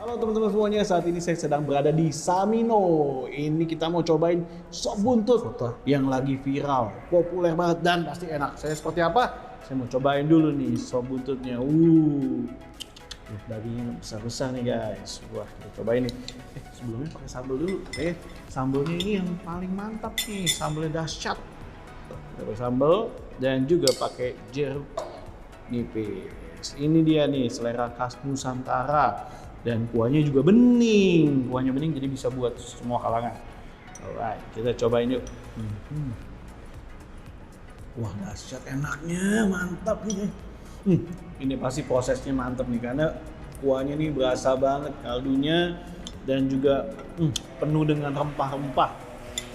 Halo teman-teman semuanya, saat ini saya sedang berada di Samino. Ini kita mau cobain sop buntut yang lagi viral, populer banget dan pasti enak. Saya seperti apa? Saya mau cobain dulu nih sop buntutnya. Dagingnya besar-besar nih guys. Wah, kita cobain nih. Sebelumnya pakai sambal dulu. Sambelnya ini yang paling mantap nih, sambelnya dahsyat. Pakai sambal dan juga pakai jeruk nipis. Ini dia nih selera khas Nusantara. Dan kuahnya juga bening, jadi bisa buat semua kalangan. Alright, kita cobain yuk. Wah, dahsyat enaknya, mantap nih. Ini pasti prosesnya mantap nih karena kuahnya nih berasa banget kaldunya dan juga penuh dengan rempah-rempah.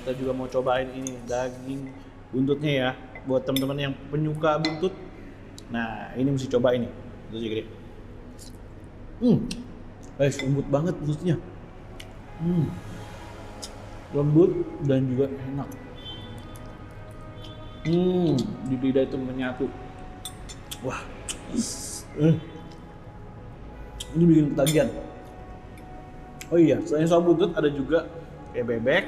Kita juga mau cobain ini daging buntutnya ya, buat teman-teman yang penyuka buntut. Nah, ini mesti coba ini. Itu aja gede. Lembut banget buntutnya. Lembut dan juga enak. Di lidah itu menyatu. Wah. Ini bikin ketagihan. Oh iya, selain sop buntut ada juga kayak bebek,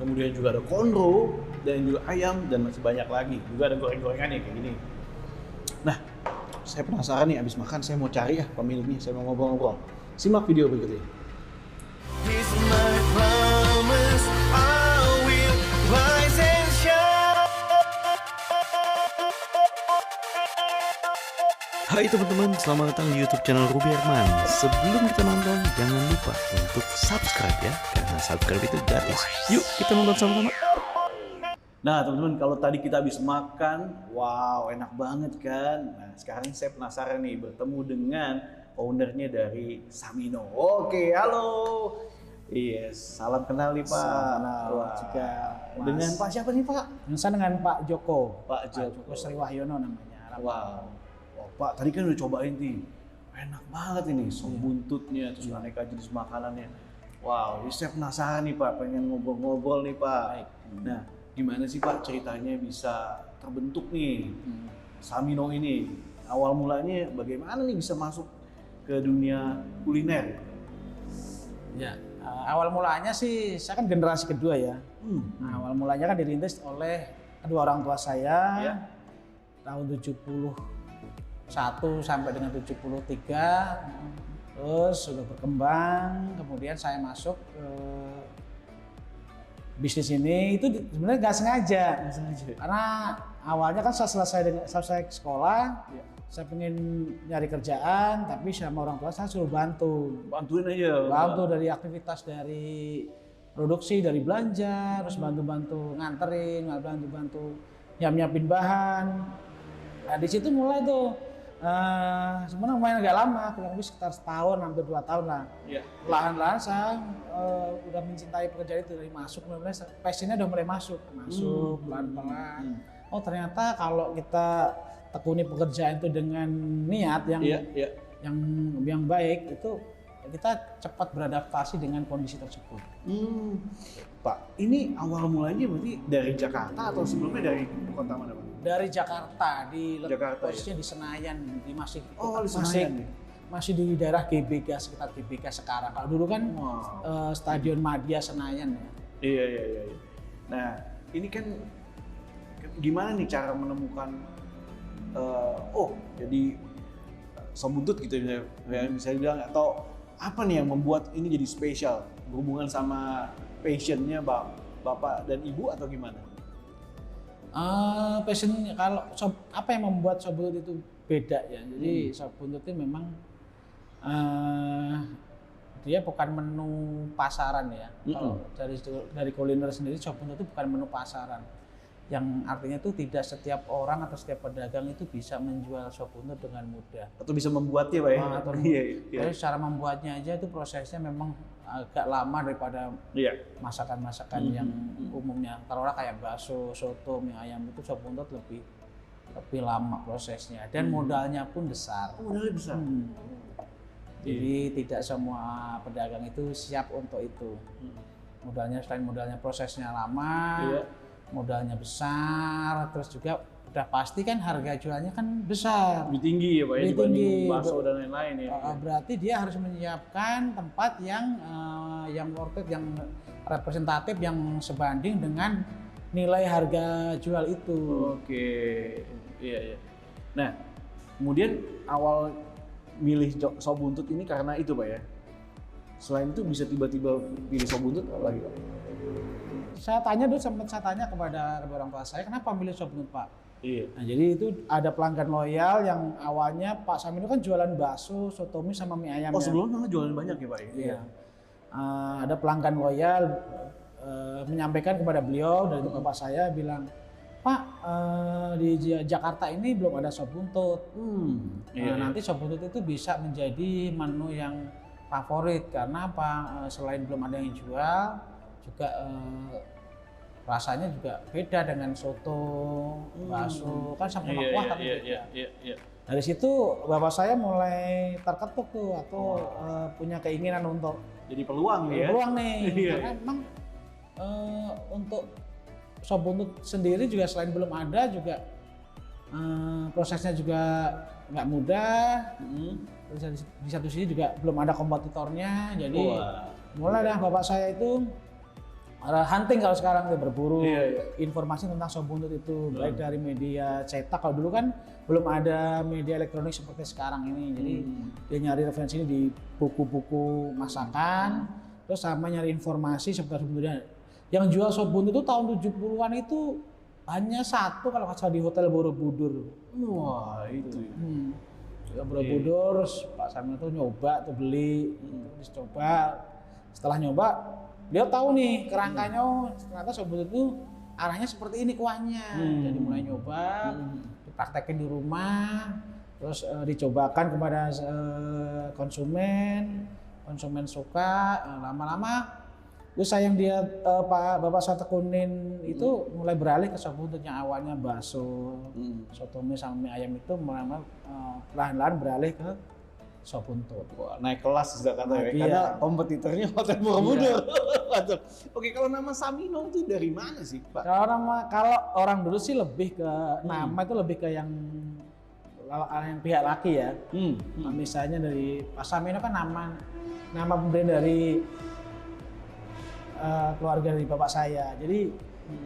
kemudian juga ada konro, dan juga ayam, dan masih banyak lagi. Juga ada goreng-gorengannya kayak gini. Nah, saya penasaran nih, abis makan saya mau cari ya pemiliknya, saya mau ngobrol-ngobrol. Simak video berikut ini. Hai teman-teman, selamat datang di YouTube channel Ruby Herman. Sebelum kita nonton, jangan lupa untuk subscribe ya, karena subscribe itu gratis. Yuk kita nonton sama-sama. Nah teman-teman, kalau tadi kita habis makan, wow enak banget kan. Nah sekarang saya penasaran nih bertemu dengan ownernya dari Samino. Oke, halo. Yes, salam kenal nih Pak. Salam kenal juga. Dengan Pak siapa nih Pak? Saya dengan Pak Joko. Pak Joko Sriwahyono namanya. Wow. Oh, Pak, tadi kan udah cobain nih. Enak banget ini sop buntutnya, terus aneka jenis makanannya. Wow, jadi saya penasaran nih Pak, pengen ngobrol-ngobrol nih Pak. Baik. Nah, gimana sih Pak ceritanya bisa terbentuk nih Samino ini? Awal mulanya bagaimana nih bisa masuk ke dunia kuliner? Ya, awal mulanya sih saya kan generasi kedua ya. Awal mulanya kan dirintis oleh kedua orang tua saya tahun 71 sampai dengan 73. Terus sudah berkembang, kemudian saya masuk ke bisnis ini. Itu sebenarnya nggak sengaja. Karena awalnya kan saya selesai sekolah, saya pengen nyari kerjaan, tapi sama orang tua saya suruh Bantuin aja. bantu dari aktivitas, dari produksi, dari belanja, terus bantu-bantu nganterin, bantu nyiapin bahan. Nah di situ mulai tuh, sebenarnya lumayan agak lama, kurang lebih sekitar setahun, hampir 2 tahun lah. Lahan-lahan saya udah mencintai pekerjaan itu dari masuk, mulai passionnya udah mulai masuk pelan-pelan. Oh ternyata kalau kita tekuni pekerjaan itu dengan niat yang baik, itu kita cepat beradaptasi dengan kondisi tersebut. Pak, ini awal mulanya berarti dari Jakarta atau sebelumnya dari kota mana Pak? Dari Jakarta, posisinya di Senayan, masih di daerah GBK, sekitar GBK sekarang. Kalau dulu kan Stadion Madia Senayan ya. Iya. Nah, ini kan gimana nih cara menemukan jadi sop buntut gitu ya, bisa dibilang, atau apa nih yang membuat ini jadi spesial berhubungan sama passionnya Bapak dan Ibu atau gimana? Passionnya kalau apa yang membuat sop buntut itu beda ya. Jadi sop buntut itu memang dia bukan menu pasaran ya. Kalau dari kuliner sendiri, sop buntut itu bukan menu pasaran. Yang artinya itu tidak setiap orang atau setiap pedagang itu bisa menjual sop buntut dengan mudah. Atau bisa membuatnya Pak ya? Jadi cara membuatnya aja itu prosesnya memang agak lama daripada masakan-masakan yang umumnya. Taruhlah kayak bakso, soto, mie ayam, itu sop buntut lebih lama prosesnya dan modalnya pun besar. Modalnya besar. Jadi tidak semua pedagang itu siap untuk itu. Selain modalnya prosesnya lama, modalnya besar, terus juga udah pasti kan harga jualnya kan besar. Lebih tinggi ya Pak ya Lebih dibanding tinggi. bakso dan lain-lain ya. Berarti dia harus menyiapkan tempat yang worth it, yang representatif, yang sebanding dengan nilai harga jual itu. Oke, iya. Nah, kemudian awal milih sop buntut ini karena itu Pak ya? Selain itu bisa tiba-tiba pilih sop buntut apa lagi Pak? Saya tanya dulu, sempat saya tanya kepada orang tua saya, kenapa milih sop buntut Pak? Iya. Nah, jadi itu ada pelanggan loyal yang awalnya Pak Samino kan jualan bakso, soto mie sama mie ayam. Oh sebelumnya jualan banyak ya Pak? Iya. Ada pelanggan loyal menyampaikan kepada beliau dari bapak saya bilang, Pak di Jakarta ini belum ada sop buntut. Nanti sop buntut itu bisa menjadi menu yang favorit karena apa? Selain belum ada yang jual, juga rasanya juga beda dengan soto, bakso, kan sama-sama kuah tapi beda. Dari situ bapak saya mulai terketuk tuh atau punya keinginan untuk jadi peluang ya. Peluang nih. Karena memang untuk sop buntut sendiri juga selain belum ada juga prosesnya juga nggak mudah. Terus di satu sisi juga belum ada kompetitornya. Jadi mulai dah bapak saya itu hunting kalau sekarang dia berburu informasi tentang sop buntut itu baik dari media cetak. Kalau dulu kan belum ada media elektronik seperti sekarang ini, jadi dia nyari referensi ini di buku-buku masakan, terus sama nyari informasi seputar sop buntutnya. Yang jual sop buntut itu tahun 70-an itu hanya satu kalau nggak salah di Hotel Borobudur. Wah itu. Borobudur, Pak Samino tuh nyoba tuh beli, terus coba. Setelah nyoba dia tahu nih kerangkanya, ternyata sop buntut itu arahnya seperti ini kuahnya. Jadi mulai nyoba, dipraktekin di rumah, terus dicobakan kepada konsumen suka, lama-lama usaha yang dia bapak saya tekunin itu mulai beralih ke sop buntut yang awalnya bakso, soto mie sama mie ayam itu mulai perlahan-lahan beralih ke sop buntut. Wah, naik kelas sudah kata ya. Karena kompetitornya Hotel Borobudur. Oke, kalau nama Samino itu dari mana sih, Pak? Kalau orang dulu sih lebih ke nama itu lebih ke yang pihak laki ya. Misalnya dari Pak Samino kan nama pemberian dari keluarga dari bapak saya. Jadi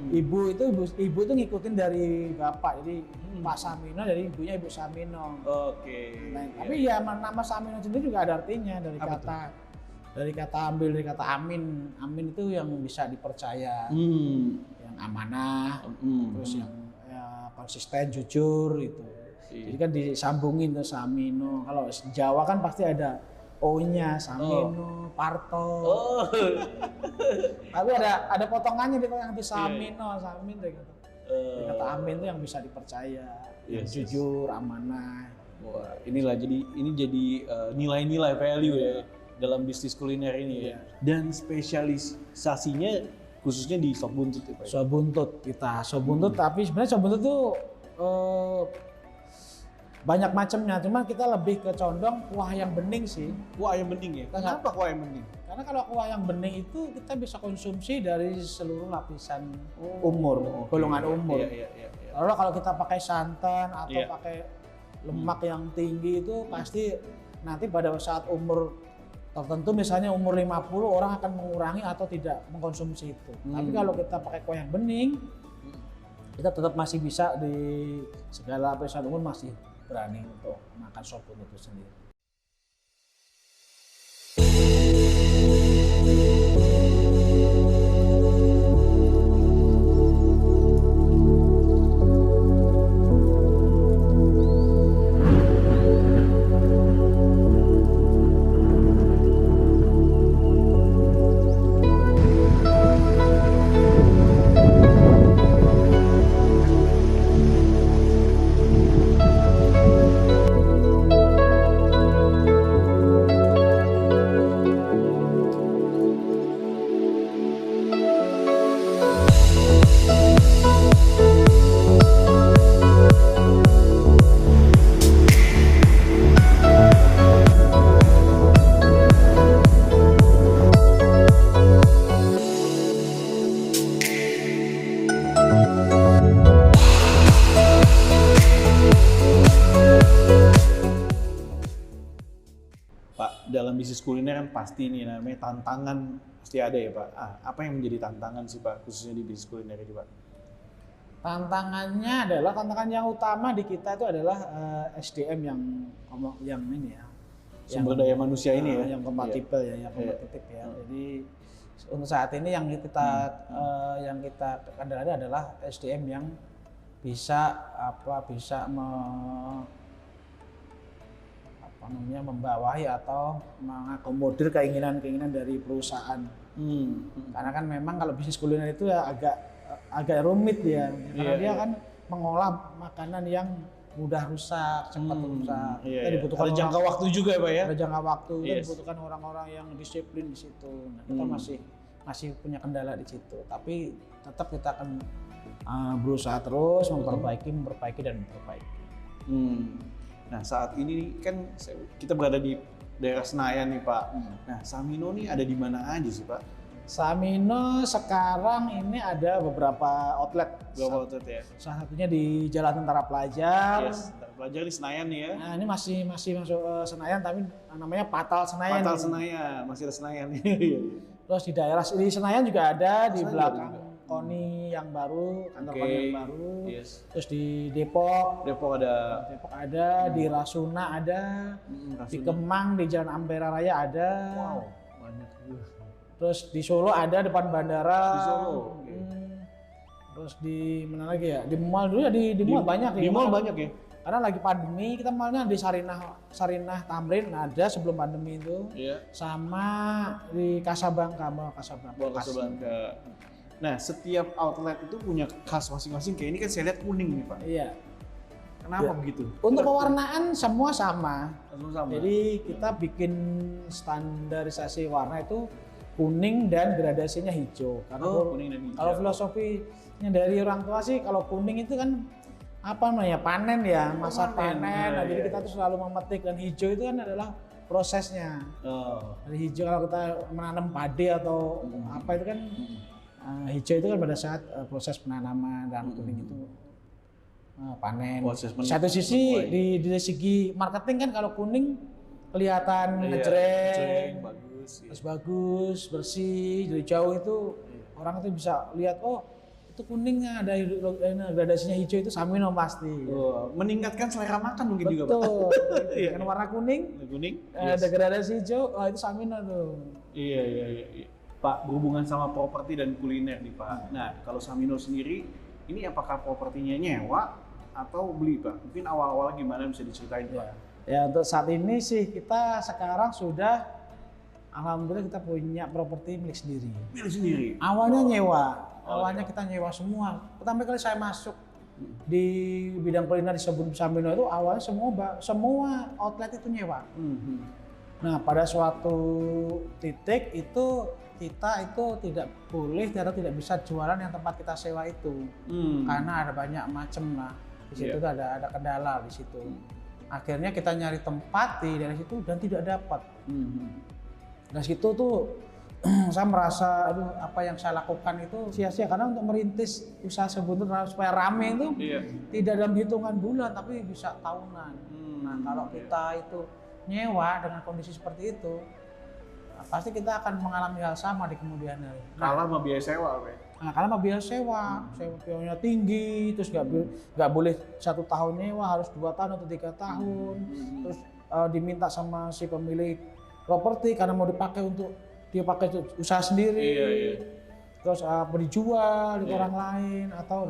ibu itu ngikutin dari bapak. Jadi Pak Samino dari ibunya Ibu Samino. Oke. Nah, tapi ya nama Samino sendiri juga ada artinya dari kata amin. Amin itu yang bisa dipercaya, yang amanah, terus yang konsisten, jujur itu. Jadi kan disambungin tuh Samino. Kalau Jawa kan pasti ada O-nya, Samino, Parto. Tapi ada potongannya di yang Samino, Samin dari kata amin itu yang bisa dipercaya, yang jujur, amanah. Wah, ini jadi nilai-nilai value ya dalam bisnis kuliner ini ya. Dan spesialisasinya khususnya di sop buntut ya Pak? Sop buntut tapi sebenarnya sop buntut itu banyak macamnya, cuma kita lebih ke condong kuah yang bening sih. Kuah yang bening ya? Kenapa kuah yang bening? Karena kalau kuah yang bening itu kita bisa konsumsi dari seluruh lapisan umur, golongan umur. Lalu kalau kita pakai santan atau pakai lemak yang tinggi itu pasti nanti pada saat umur tertentu misalnya umur 50 orang akan mengurangi atau tidak mengkonsumsi itu. Tapi kalau kita pakai kuah yang bening, kita tetap masih bisa di segala lapisan umur masih berani untuk makan sop buntut itu sendiri. bisnis kuliner kan pasti nih namanya tantangan pasti ada ya Pak. Apa yang menjadi tantangan sih Pak khususnya di bisnis kuliner ini Pak? Tantangan yang utama di kita itu adalah SDM yang ini ya. Sumber daya manusia ini ya. Yang kompatibel yang kompetitif ya. Jadi untuk saat ini yang kita kendalikan adalah SDM yang bisa membawahi atau mengakomodir keinginan dari perusahaan. Karena kan memang kalau bisnis kuliner itu ya agak rumit ya, karena dia kan mengolah makanan yang mudah rusak, cepat rusak. Dibutuhkan ada jangka waktu juga ya Pak ya? Ada jangka waktu, dibutuhkan orang-orang yang disiplin di situ. Nah, kita masih punya kendala di situ, tapi tetap kita akan berusaha terus memperbaiki dan memperbaiki. Nah saat ini kan kita berada di daerah Senayan nih Pak. Nah Samino nih ada di mana aja sih Pak? Samino sekarang ini ada beberapa outlet. Beberapa outlet ya? Salah satunya di Jalan Tentara Pelajar. Tentara Pelajar di Senayan nih ya? Nah ini masih masuk Senayan tapi namanya Patal Senayan. Patal Senayan, masih ada Senayan. Terus di daerah di Senayan juga ada di belakang KONI yang baru, kantor KONI yang baru. Terus di Depok ada, di Rasuna ada, di Kemang di Jalan Ampera Raya ada. Wow, banyak juga. Terus di Solo ada depan bandara. Di Solo. Terus di mana lagi ya? Di mall dulu ya, di mall banyak ya. Di mall banyak ya. Karena lagi pandemi, kita mallnya di Sarinah Tamrin ada sebelum pandemi itu. Sama di Casablanca, mall Casablanca. Nah, setiap outlet itu punya khas masing-masing. Kayak ini kan saya lihat kuning nih Pak. Iya. Kenapa begitu? Untuk pewarnaan semua sama. Jadi kita bikin standarisasi warna itu kuning dan gradasinya hijau. Karena kuning dan hijau. Kalau filosofinya dari orang tua sih, kalau kuning itu kan panen ya, masa panen. Nah, jadi kita tuh selalu memetik, dan hijau itu kan adalah prosesnya. Dari hijau kalau kita menanam padi atau apa itu kan hijau itu kan pada saat proses penanaman, dan kuning itu panen. Di satu sisi di segi marketing kan kalau kuning kelihatan ngejreng, bagus, bersih, dari jauh itu orang itu bisa lihat itu kuningnya ada gradasinya hijau itu Samino pasti. Meningkatkan selera makan mungkin juga Pak. Betul. Dengan warna kuning, ada gradasi hijau, itu Samino tuh. Iya. Pak, berhubungan sama properti dan kuliner nih Pak. Nah, kalau Samino sendiri, ini apakah propertinya nyewa atau beli Pak? Mungkin awal-awal gimana bisa diceritain Pak? Ya, untuk saat ini sih kita sekarang sudah, alhamdulillah kita punya properti milik sendiri. Milik sendiri? Awalnya nyewa, kita nyewa semua. Pertama kali saya masuk di bidang kuliner di sebelum Samino itu awalnya semua outlet itu nyewa. Nah, pada suatu titik itu kita itu tidak boleh atau tidak bisa jualan yang tempat kita sewa itu, karena ada banyak macam lah di situ. Ada kendala di situ. Akhirnya kita nyari tempat dari situ dan tidak dapat. Dari situ tuh saya merasa apa yang saya lakukan itu sia-sia, karena untuk merintis usaha sebetulnya supaya rame itu tidak dalam hitungan bulan tapi bisa tahunan. Nah, kalau kita itu nyewa dengan kondisi seperti itu, pasti kita akan mengalami hal sama di kemudian hari. Kalah sama biaya sewa, Pak. Nah, karena sama biaya sewa biayanya tinggi, terus nggak boleh 1 tahun nyewa, harus 2 tahun atau 3 tahun. Terus diminta sama si pemilik properti karena mau dipakai untuk dia pakai usaha sendiri. Terus dijual di orang lain atau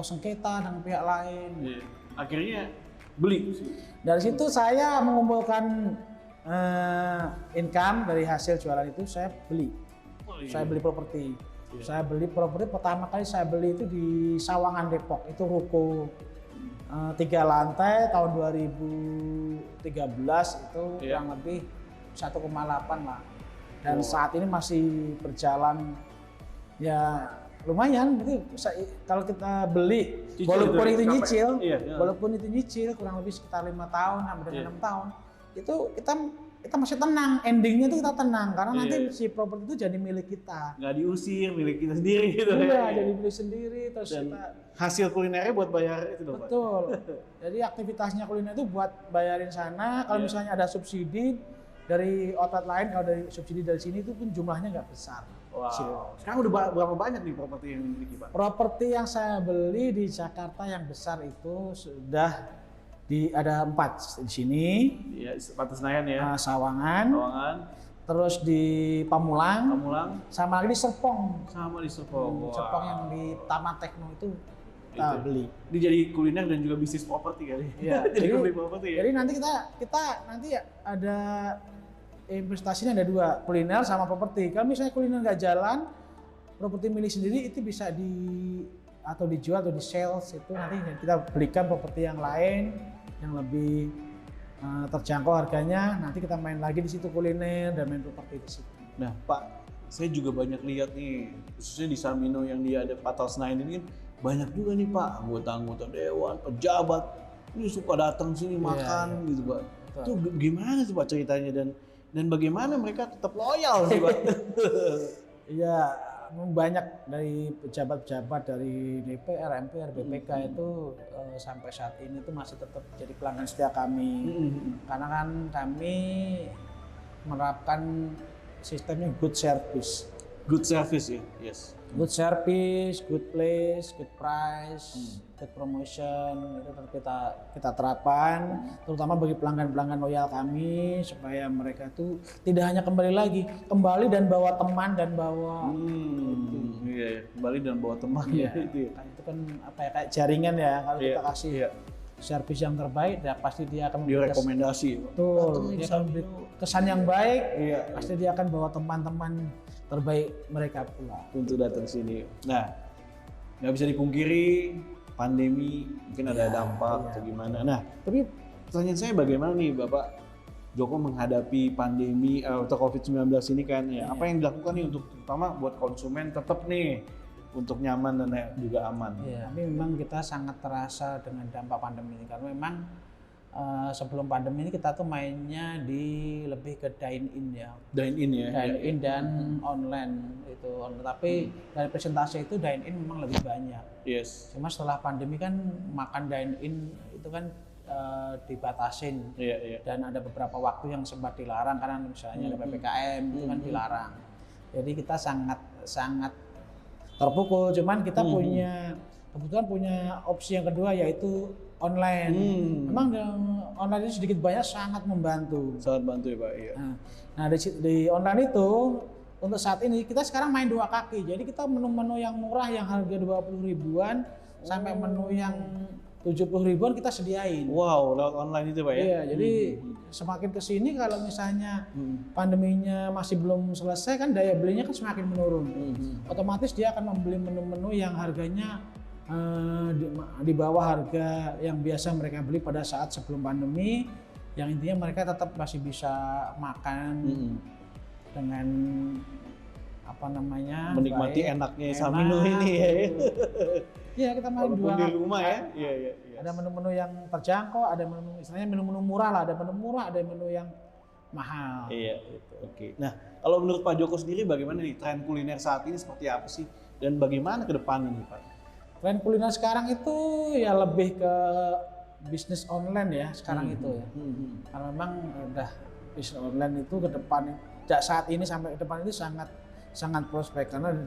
sengketa dengan pihak lain. Akhirnya beli. Dari situ saya mengumpulkan income dari hasil jualan itu, saya beli. Saya beli properti. Saya beli properti pertama kali saya beli itu di Sawangan Depok. Itu ruko 3 lantai tahun 2013 itu kurang lebih 1,8 lah. Dan saat ini masih berjalan ya lumayan. Itu kalau kita beli walaupun itu nyicil, kurang lebih sekitar 5 tahun sampai dengan 6 tahun. Itu kita masih tenang, endingnya itu kita tenang karena nanti si properti itu jadi milik kita. Nggak diusir, milik kita sendiri gitu. Jadi milik sendiri, terus dan hasil kulinernya buat bayar itu dong Pak. Betul. Jadi aktivitasnya kuliner itu buat bayarin sana. Kalau misalnya ada subsidi dari outlet lain, kalau dari subsidi dari sini itu pun jumlahnya nggak besar. Wow. Sekarang udah berapa banyak nih properti yang dimiliki Pak? Properti yang saya beli di Jakarta yang besar itu sudah ada 4 di sini. Iya, Pantai Senayan ya. Sawangan. Sawangan. Terus di Pamulang. Pamulang. Sama lagi di Serpong. Sama di Serpong. Wow. Serpong yang di Taman Tekno itu kita beli. Ini jadi kuliner dan juga bisnis properti kali. Iya. jadi beli properti ya. Jadi nanti kita nanti ada investasinya ada 2, kuliner sama properti. Kalau misalnya kuliner nggak jalan, properti milik sendiri itu bisa atau dijual atau di sales itu nanti kita belikan properti yang lain yang lebih terjangkau harganya. Nanti kita main lagi di situ kuliner dan main properti di situ. Nah Pak, saya juga banyak lihat nih, khususnya di Samino yang dia ada Patal Senayan ini kan banyak juga nih Pak anggota-anggota dewan, pejabat ini suka datang sini makan gitu Pak. Itu gimana sih Pak ceritanya dan bagaimana mereka tetap loyal sih Pak? Iya, banyak dari pejabat-pejabat dari DPR, MPR, BPK itu sampai saat ini tuh masih tetap jadi pelanggan setia kami. Karena kan kami menerapkan sistemnya good service. Good service ya, yes. Good service, good place, good price, good promotion itu kita terapkan, terutama bagi pelanggan-pelanggan loyal kami supaya mereka itu tidak hanya kembali dan bawa teman dan bawa Iya, kembali dan bawa teman ya. Itu ya. Itu kan apa ya, kayak jaringan ya, kalau kita kasih servis yang terbaik ya pasti dia akan rekomendasi. Betul, dia akan beri kesan yang baik, pasti dia akan bawa teman-teman terbaik mereka pula untuk datang sini. Nah, nggak bisa dipungkiri pandemi mungkin ada dampak atau gimana. Nah, tapi pertanyaan saya bagaimana nih Bapak Joko menghadapi pandemi atau COVID-19 ini kan ya? Apa yang dilakukan nih untuk terutama buat konsumen tetap nih untuk nyaman dan juga aman? Iya, tapi memang kita sangat terasa dengan dampak pandemi ini karena memang sebelum pandemi ini kita tuh mainnya lebih ke dine in ya. Dine in ya. Dine in dan online itu. Tapi dari presentasi itu dine in memang lebih banyak. Yes. Cuma setelah pandemi kan makan dine in itu kan dibatasin. Dan ada beberapa waktu yang sempat dilarang karena misalnya ada PPKM itu kan dilarang. Jadi kita sangat terpukul. Cuman kita kebetulan punya opsi yang kedua yaitu online. Memang online itu sedikit banyak sangat membantu. Sangat bantu ya Pak. Iya. Nah di online itu untuk saat ini kita sekarang main 2 kaki. Jadi kita menu-menu yang murah yang harga 20 ribuan sampai menu yang 70 ribuan kita sediain. Wow, lewat online itu Pak ya? Iya, jadi semakin kesini kalau misalnya pandeminya masih belum selesai kan daya belinya kan semakin menurun. Otomatis dia akan membeli menu-menu yang harganya di bawah harga yang biasa mereka beli pada saat sebelum pandemi, yang intinya mereka tetap masih bisa makan dengan apa namanya menikmati baik, enaknya Samino ini ya. Iya, kita main walaupun 2 di rumah ya. Iya. Ada menu-menu yang terjangkau, ada menu-menu murah lah, ada menu murah, ada menu yang mahal. Iya. Gitu. Oke. Nah, kalau menurut Pak Joko sendiri bagaimana nih tren kuliner saat ini seperti apa sih dan bagaimana ke depannya nih Pak? Tren kuliner sekarang itu ya lebih ke bisnis online ya sekarang itu ya. Karena memang udah bisnis online itu ke depan saat ini sampai ke depan itu sangat prospek karena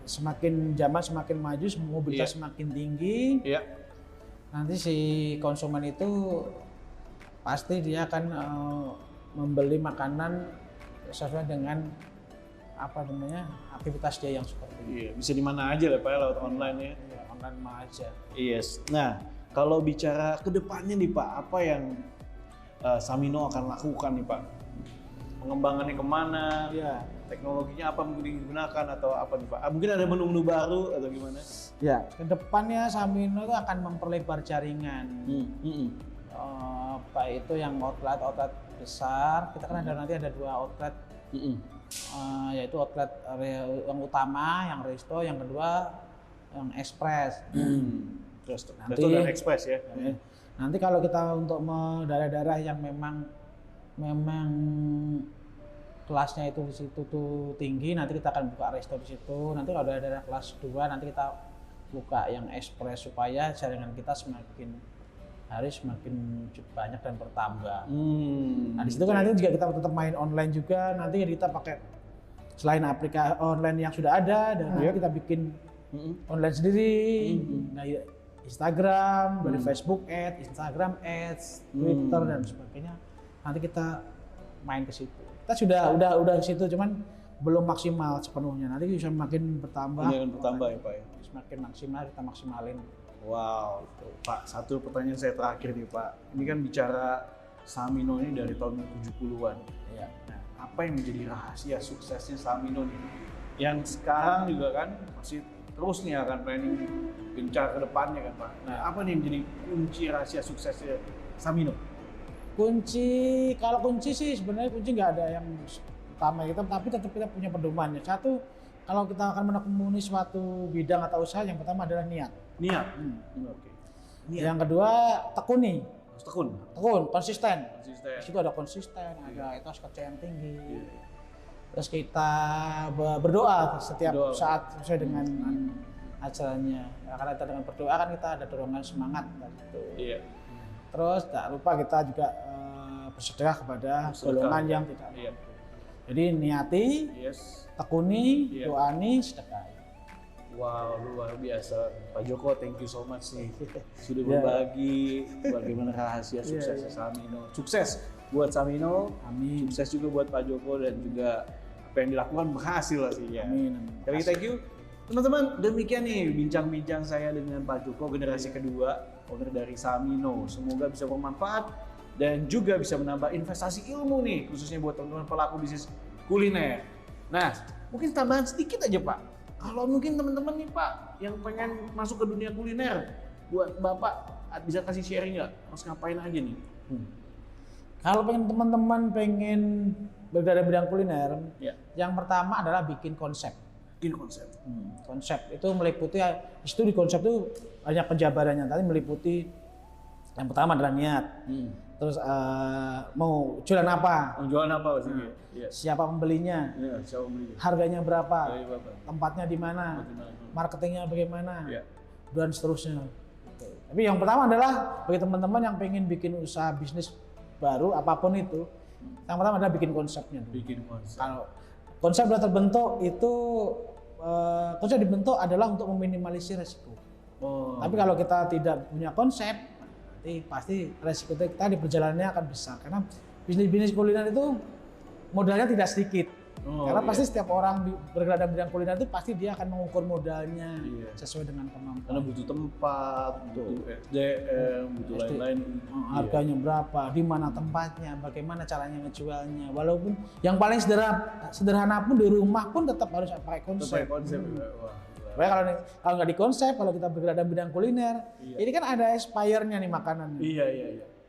semakin zaman semakin maju, mobilitas semakin tinggi. Nanti si konsumen itu pasti dia akan membeli makanan sesuai dengan aktivitas dia yang seperti itu. Iya, bisa di mana aja lah Pak lewat online ya. Online mah aja. Yes. Nah, kalau bicara ke depannya nih Pak, apa yang Samino akan lakukan nih Pak? Pengembangannya kemana? Iya. Teknologinya apa mungkin digunakan atau apa nih Pak? Mungkin ada menu-menu baru atau gimana? Ya, kedepannya Samino itu akan memperlebar jaringan. Baik itu yang outlet besar, kita kan nanti ada 2 outlet, yaitu outlet yang utama, yang resto, yang kedua yang express. Resto dan express ya. Nanti kalau kita untuk daerah-daerah yang memang kelasnya itu di situ tuh tinggi, nanti kita akan buka resto di situ. Nanti kalau ada daerah kelas 2 nanti kita buka yang express supaya jaringan kita semakin hari semakin banyak dan bertambah. Nah di situ oke. kan nanti juga kita tetap main online juga, nanti kita pakai selain aplikasi online yang sudah ada dan juga kita bikin online sendiri, dari Instagram, dari Facebook Ads, Instagram Ads, Twitter dan sebagainya. Nanti kita main ke situ. Kita udah ke situ, cuman belum maksimal sepenuhnya. Nanti bisa makin bertambah. Ini akan bertambah ya Pak ya. Semakin maksimal kita maksimalin. Wow, Pak, satu pertanyaan saya terakhir nih Pak. Ini kan bicara Samino ini dari tahun 70-an. Iya. Nah, apa yang menjadi rahasia suksesnya Samino nih? Yang sekarang juga kan masih terus nih akan planning gencar ke depannya kan Pak. Nah, apa nih yang menjadi kunci rahasia suksesnya Samino? Kalau kunci sih sebenarnya kunci nggak ada yang utama kita, tapi tetap kita punya pedomannya. Satu, kalau kita akan menekuni suatu bidang atau usaha, yang pertama adalah niat. Niat. Oke. Niat. Yang kedua, tekuni. Harus tekun. Konsisten. Konsisten. Di situ ada konsisten, ada etos kerja yang tinggi. Iya. Terus kita berdoa setiap Berdoa. saat sesuai dengan acaranya. Ya, karena kita dengan berdoa kan kita ada dorongan semangat gitu. Iya. Terus tak lupa kita juga bersedekah kepada golongan yang tidak Iya. mampu. Jadi niati, Yes. tekuni, Iya. doani, sedekah. Wow, luar biasa. Pak Joko, thank you so much nih. Sudah Iya. berbagi bagaimana rahasia suksesnya Samino. Sukses buat Samino, Amin. sukses juga buat Pak Joko dan juga apa yang dilakukan berhasil lah sih ya. Amin. Jadi thank you. Teman-teman, demikian nih bincang-bincang saya dengan Pak Joko, generasi kedua, owner dari Samino. Semoga bisa bermanfaat dan juga bisa menambah investasi ilmu nih, khususnya buat teman-teman pelaku bisnis kuliner. Nah, mungkin tambahan sedikit aja Pak. Kalau mungkin teman-teman nih Pak, yang pengen masuk ke dunia kuliner, buat Bapak bisa kasih sharing nggak? Harus ngapain aja nih? Kalau teman-teman pengen bergerak di bidang kuliner, Ya. yang pertama adalah bikin konsep. Bikin konsep. Konsep itu meliputi, di konsep itu banyak penjabarannya. Tadi meliputi yang pertama adalah niat. Terus mau jualan apa? Jualan apa sih? Iya. Siapa pembelinya? Iya, siapa beli? Harganya berapa? Iya, Bapak. Tempatnya di mana? Marketingnya bagaimana? Iya. Dan seterusnya. Tapi yang pertama adalah bagi teman-teman yang pengen bikin usaha bisnis baru apapun itu, yang pertama adalah bikin konsepnya dulu. Bikin konsep. Kalau konsep sudah terbentuk itu konsep dibentuk adalah untuk meminimalisir resiko. Oh. Tapi kalau kita tidak punya konsep, nanti pasti resiko kita di perjalanannya akan besar. Karena bisnis kuliner itu modalnya tidak sedikit. Karena pasti setiap orang bergerak dalam bidang kuliner itu pasti dia akan mengukur modalnya sesuai dengan kemampuan. Karena butuh tempat, butuh SDM, butuh lain-lain. Harganya berapa, di mana tempatnya, bagaimana caranya ngejualnya. Walaupun yang paling sederhana pun di rumah pun tetap harus pakai konsep. Pokoknya kalau nggak di konsep, kalau kita bergerak dalam bidang kuliner, ini kan ada expirednya nih makanan. Iya.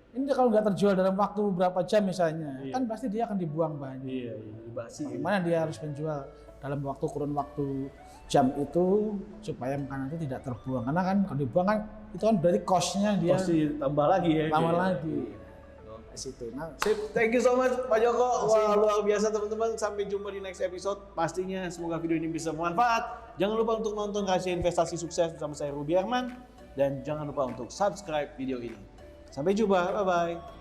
Ini kalau nggak terjual dalam waktu berapa jam misalnya, kan pasti dia akan dibuang banyak. Iya, basi. Bagaimana dia harus menjual dalam kurun waktu jam itu supaya makanan itu tidak terbuang. Karena kan kalau dibuang kan itu kan berarti cost-nya dia Pasti tambah lagi ya. tambah lagi. Di situ. Nah, Sip, thank you so much Pak Joko. Wah, luar biasa teman-teman. Sampai jumpa di next episode. Pastinya semoga video ini bisa bermanfaat. Jangan lupa untuk nonton Rahasia Investasi Sukses bersama saya Ruby Herman. Dan jangan lupa untuk subscribe video ini. Sampai jumpa, bye-bye.